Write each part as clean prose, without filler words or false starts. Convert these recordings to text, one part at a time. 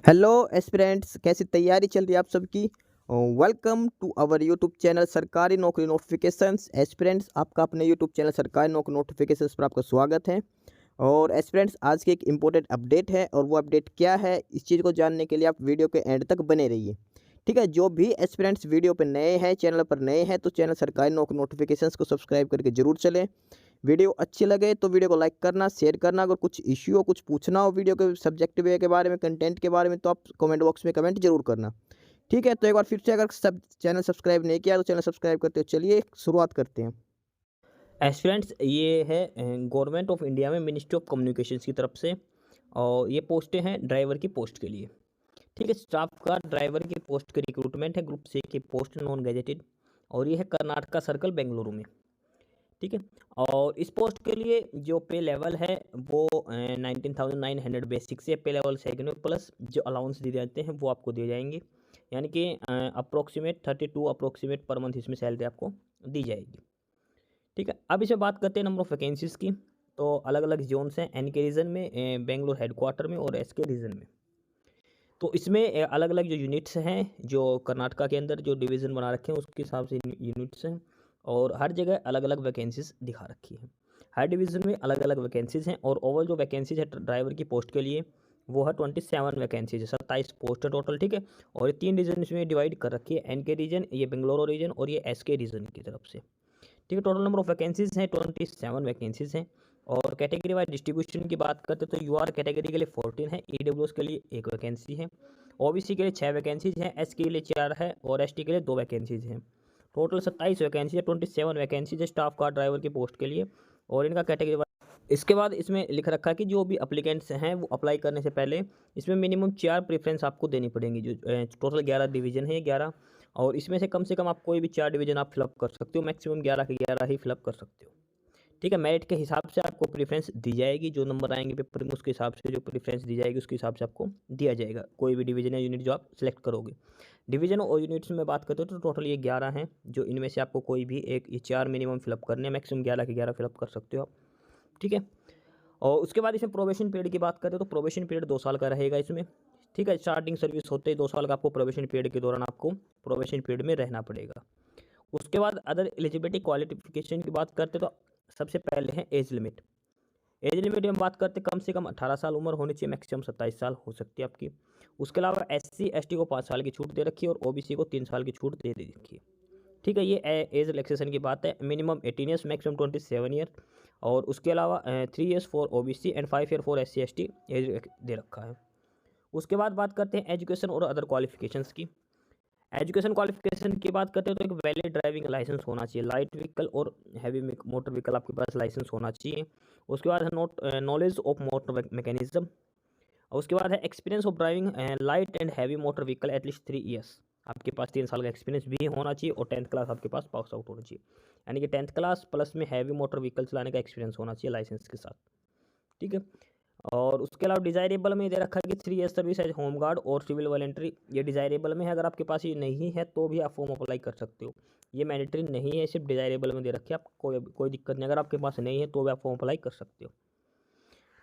Hello aspirants, कैसी तैयारी चल रही है आप सबकी। Welcome to our YouTube channel Sarkari Naukri notifications. Aspirants, आपका अपने YouTube channel Sarkari Naukri notifications पर आपका स्वागत है। और एस्पिरेंट्स, आज की एक इम्पोर्टेंट अपडेट है और वो अपडेट क्या है, इस चीज़ को जानने के लिए आप वीडियो के एंड तक बने रहिए। ठीक है, जो भी एस्पिरेंट्स वीडियो पर नए हैं, चैनल पर नए हैं, तो चैनल सरकारी नौकरी नोटिफिकेशंस को सब्सक्राइब करके जरूर चलें। वीडियो अच्छी लगे तो वीडियो को लाइक करना, शेयर करना। अगर कुछ इश्यू हो, कुछ पूछना हो वीडियो के सब्जेक्ट वे के बारे में, कंटेंट के बारे में, तो आप कमेंट बॉक्स में कमेंट जरूर करना। ठीक है, तो एक बार फिर से, अगर सब चैनल सब्सक्राइब नहीं किया तो चैनल सब्सक्राइब करते हो। चलिए शुरुआत करते हैं। एस्पिरेंट्स ये है गवर्नमेंट ऑफ इंडिया में मिनिस्ट्री ऑफ कम्युनिकेशंस की तरफ से। और ये पोस्टें हैं ड्राइवर की पोस्ट के लिए। ठीक है, स्टाफ का ड्राइवर की पोस्ट का रिक्रूटमेंट है, ग्रुप सी की पोस्ट, नॉन गैजेटेड। और ये है कर्नाटका सर्कल बेंगलुरु में। ठीक है, और इस पोस्ट के लिए जो पे लेवल है वो 19,900 बेसिक से पे लेवल सेकंड में, प्लस जो अलाउंस दिए जाते हैं वो आपको दिए जाएंगे। यानी कि अप्रोक्सीमेट 32 अप्रोक्सीमेट पर मंथ इसमें सैलरी आपको दी जाएगी। ठीक है, अब इसमें बात करते हैं नंबर ऑफ वैकेंसीज़ की। तो अलग अलग जोन्स हैं, एन के रीजन में, बेंगलोर हेडक्वार्टर में और एस के रीजन में। तो इसमें अलग अलग जो यूनिट्स हैं, जो कर्नाटका के अंदर जो डिवीज़न बना रखे हैं उसके हिसाब से यूनिट्स हैं। और हर जगह अलग अलग वैकेंसीज दिखा रखी है। हर डिवीज़न में अलग अलग वैकेंसीज़ हैं। और ओवरऑल जो वैकेंसीज है ड्राइवर की पोस्ट के लिए वो है 27 वैकेंसीज है, 27 पोस्ट है टोटल। ठीक है, और ये 3 रीजन इसमें डिवाइड कर रखी है, एन के रीजन, ये बेंगलोर रीजन और ये एस के रीजन की तरफ से। ठीक है, टोटल नंबर ऑफ वैकेंसीज हैं 27 वैकेंसीज हैं। और कैटेगरी वाइज डिस्ट्रीब्यूशन की बात करते तो यू आर कैटेगरी के लिए 14 है, ई डब्ल्यू एस के लिए 1 वैकेंसी है, ओ बी सी के लिए 6 वैकेंसीज हैं, एस के लिए 4 है और एस टी के लिए 2 वैकेंसीज हैं। टोटल 27 वैकेंसी है, 27 वैकेंसीज है स्टाफ कार ड्राइवर की पोस्ट के लिए। और इनका कैटेगरी वाइज इसके बाद इसमें लिख रखा है कि जो भी अप्लीकेंट्स हैं वो अप्लाई करने से पहले इसमें मिनिमम 4 प्रेफरेंस आपको देनी पड़ेंगी। जो टोटल 11 डिवीजन है, ये 11। और इसमें से कम आप कोई भी 4 डिवीजन आप फिलअप कर सकते हो, मैक्सिमम 11 के 11 ही फिलअप कर सकते हो। ठीक है, मेरिट के हिसाब से आपको प्रेफरेंस दी जाएगी, जो नंबर आएंगे पेपर में उसके हिसाब से जो प्रेफरेंस दी जाएगी उसके हिसाब से आपको दिया जाएगा कोई भी डिवीजन या यूनिट जो आप सिलेक्ट करोगे। डिवीजन और यूनिट्स में बात करते हो तो टोटल ये 11 हैं, जो इनमें से आपको कोई भी एक, ये 4 मिनिमम फिलअप करने हैं, मैक्सिमम 11 के 11 फिलअप कर सकते हो आप। ठीक है, और उसके बाद इसमें प्रोबेशन पीरियड की बात करें तो प्रोबेशन पीरियड 2 साल का रहेगा इसमें। ठीक है, स्टार्टिंग सर्विस होते ही 2 साल का आपको प्रोबेशन पीरियड के दौरान आपको प्रोबेशन पीरियड में रहना पड़ेगा। उसके बाद अदर एलिजिबिलिटी क्वालिफिकेशन की बात करते तो सबसे पहले है एज लिमिट। एज लिमिट में बात करते कम से कम 18 साल उम्र होनी चाहिए, मैक्सिमम 27 साल हो सकती है आपकी। उसके अलावा एस सी एस टी को 5 साल की छूट दे रखी है और ओ बी सी को 3 साल की छूट दे रखी है। ठीक है, ये एज रिलैक्सेशन की बात है। Minimum 18 years, maximum 27 year. और उसके अलावा 3 years for O B C and 5 year for S C S T as दे रखा है। उसके बाद बात करते हैं एजुकेशन और अदर क्वालिफिकेशंस की। एजुकेशन क्वालिफिकेशन की बात करते हैं तो एक वैलिड ड्राइविंग लाइसेंस होना चाहिए, लाइट व्हीकल और हैवी मोटर व्हीकल आपके पास लाइसेंस होना चाहिए। उसके बाद है नॉलेज ऑफ मोटर मैकेनिज्म। और उसके बाद है experience of driving light and heavy motor vehicle at least 3 years. आपके पास 3 साल का एक्सपीरियंस भी होना चाहिए और 10th क्लास आपके पास पास आउट होना चाहिए। यानी कि 10th क्लास प्लस में हैवी मोटर व्हीकल चलाने का एक्सपीरियंस होना चाहिए लाइसेंस के साथ। ठीक है, और उसके अलावा डिज़ायरेबल में दे रखा है कि 3 year service age home guard और सिविल वॉलेंट्री, ये डिज़ायरेबल में है। अगर आपके पास ये नहीं है तो भी आप फॉर्म अप्लाई कर सकते हो, ये मैंडेटरी नहीं है, सिर्फ डिज़ायरेबल में दे रखी है। आप कोई दिक्कत नहीं, अगर आपके पास नहीं है तो भी आप फॉर्म अप्लाई कर सकते हो।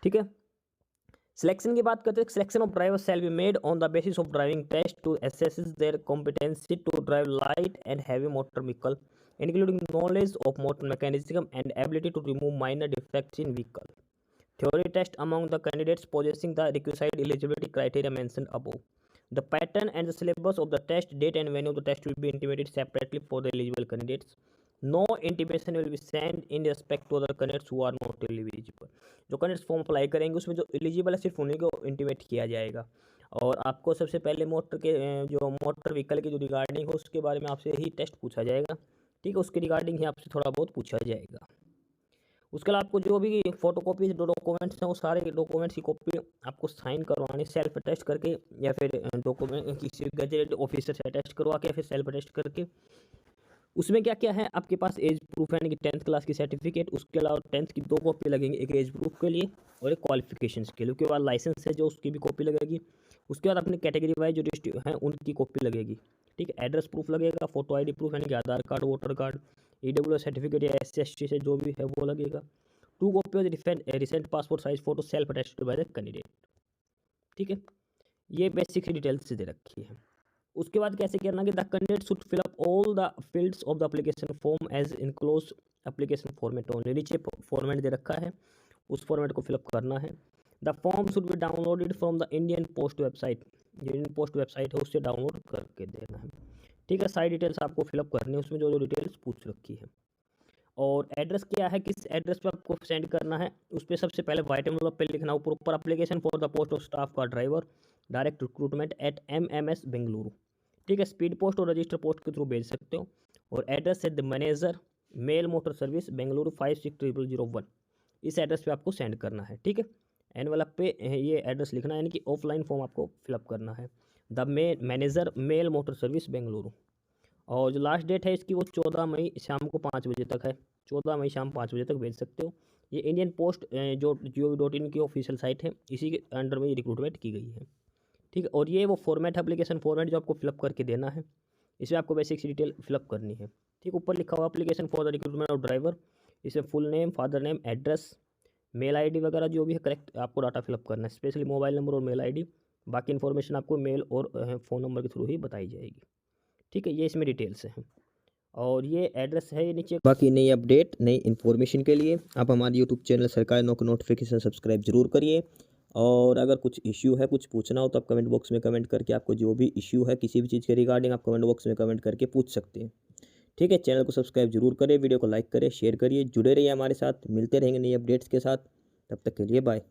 ठीक है, सिलेक्शन की बात करते हैं। Selection of driver shall be made on the basis of driving test to assess their competency to drive light and heavy motor vehicle, including knowledge of motor mechanism and ability to remove minor defects in vehicle. Theory test among the candidates possessing the requisite eligibility criteria mentioned above. The pattern and the syllabus of the test, date and venue of the test will be intimated separately for the eligible candidates. No intimation will be sent in respect to other candidates who are not eligible. जो candidates form apply करेंगे उसमें जो eligible है सिर्फ उन्हीं को intimate किया जाएगा। और आपको सबसे पहले मोटर के जो मोटर व्हीकल की जो रिगार्डिंग हो उसके बारे में आपसे ही टेस्ट पूछा जाएगा। ठीक है, उसके रिगार्डिंग ही आपसे थोड़ा बहुत पूछा जाएगा। उसके अलावा आपको जो भी फोटो कॉपी जो डॉक्यूमेंट्स हैं वो सारे डॉक्यूमेंट्स की कॉपी आपको साइन करवानी, सेल्फ अटेस्ट करके या फिर डॉक्यूमेंट किसी गजेट ऑफिसर से अटेस्ट करवा के या फिर सेल्फ अटेस्ट करके। उसमें क्या क्या है आपके पास, एज प्रूफ यानी कि 10th क्लास की सर्टिफिकेट, उसके अलावा 10th की 2 कॉपी लगेंगी, एक एज प्रूफ के लिए और एक क्वालिफिकेशंस के लिए। उसके बाद लाइसेंस है जो उसकी भी कॉपी लगेगी। उसके बाद अपनी कैटेगरी वाइज जो डिस्ट्रिक्ट हैं उनकी कॉपी लगेगी। ठीक है, एड्रेस प्रूफ लगेगा, फोटो आईडी प्रूफ यानी कि Aadhaar card, voter card, EWS certificate या एस सी से जो भी है वो लगेगा। 2 copy of recent passport size photo self attested by the candidate. ठीक है, ये बेसिक डिटेल्स दे रखी है। उसके बाद कैसे करना कि the candidate should fill up all the fields of the application form as enclose application format only. नीचे फॉर्मेट दे रखा है, उस फॉर्मेट को फिलअप करना है। The form should be downloaded from the Indian post website, जो इंडियन पोस्ट वेबसाइट है उससे डाउनलोड करके देना है। ठीक है, सारी डिटेल्स आपको फिलअप करनी है, उसमें जो जो डिटेल्स पूछ रखी है। और एड्रेस क्या है, किस एड्रेस पे आपको सेंड करना है, उस पर सबसे पहले वाइट एनवलप पे लिखना ऊपर application for the post of staff का driver direct recruitment at MMS Bengaluru. ठीक है, स्पीड पोस्ट और रजिस्टर पोस्ट के थ्रू भेज सकते हो। और एड्रेस है the manager mail motor service Bengaluru 560001, इस एड्रेस पे आपको सेंड करना है। ठीक है, एनवलप पे ये एड्रेस लिखना है, यानी कि ऑफलाइन फॉर्म आपको फिलअप करना है। The manager mail motor service Bengaluru. और जो लास्ट डेट है इसकी वो 14 मई शाम को 5 बजे तक है, 14 मई शाम 5 बजे तक भेज सकते हो। ये इंडियन पोस्ट जो gov.in की ऑफिशियल साइट है, इसी के अंडर में ये रिक्रूटमेंट की गई है। ठीक है, और ये वो फॉर्मेट एप्लीकेशन फॉर्मेट जो आपको फिलअप करके देना है, इसमें आपको बेसिक डिटेल फिलअप करनी है। ठीक, ऊपर लिखा हुआ application for the recruitment of driver, इसमें full name, father name, address, mail ID वगैरह जो भी है करेक्ट आपको डाटा फिलअप करना है, स्पेशली मोबाइल नंबर और मेल आईडी। बाकी इन्फॉर्मेशन आपको मेल और फ़ोन नंबर के थ्रू ही बताई जाएगी। ठीक है, ये इसमें डिटेल्स हैं और ये एड्रेस है ये नीचे। बाकी नई अपडेट नई इन्फॉर्मेशन के लिए आप हमारे यूट्यूब चैनल सरकारी नौकरी नोटिफिकेशन सब्सक्राइब जरूर करिए। और अगर कुछ इश्यू है, कुछ पूछना हो तो आप कमेंट बॉक्स में कमेंट करके आपको जो भी इश्यू है किसी भी चीज़ के रिगार्डिंग आप कमेंट बॉक्स में कमेंट करके पूछ सकते हैं। ठीक है, चैनल को सब्सक्राइब जरूर करें, वीडियो को लाइक करें, शेयर करिए, जुड़े रहिए हमारे साथ, मिलते रहेंगे नई अपडेट्स के साथ। तब तक के लिए बाय।